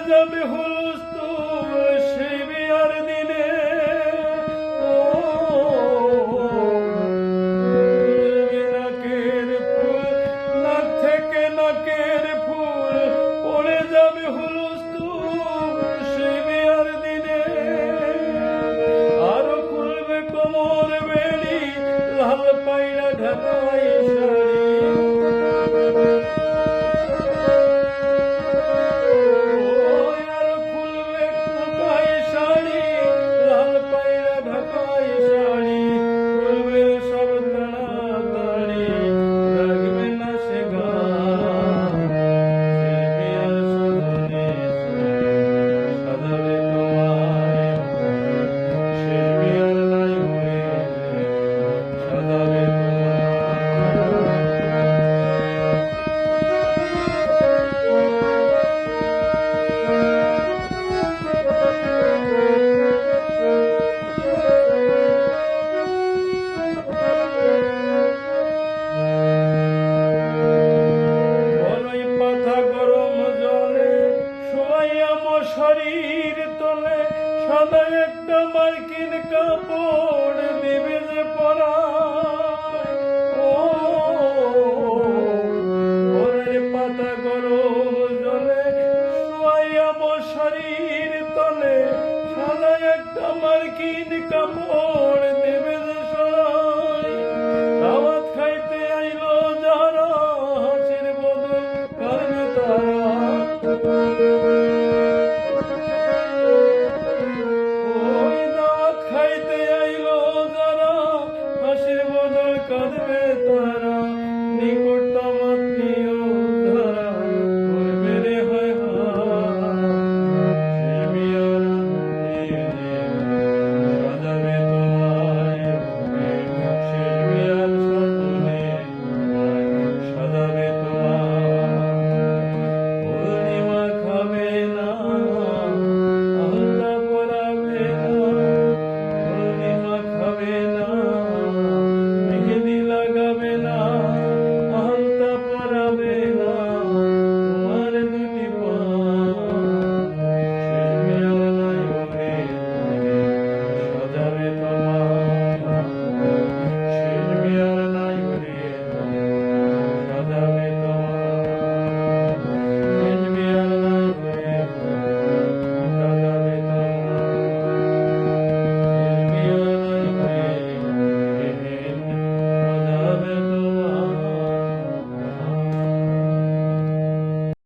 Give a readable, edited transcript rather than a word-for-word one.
যাবে হুলস্থুল সেই বিয়ার দিনে। নাকের ফুল, নাক থেকে নাকের ফুল পড়ে যাবে হুলস্থুল সেই বিয়ার দিনে। আরো খুলবে কোমর বেড়ি, লাল পায়রা ঢাকাই শাড়ি। শরীর তোলে সাদা একটা মার্কিন কাপড় দিবে যে পরায়। ও ঘরের পাতা গরম জলে শোয়াইয়া শরীর তোলে সাদা একটা মার্কিন কাপড়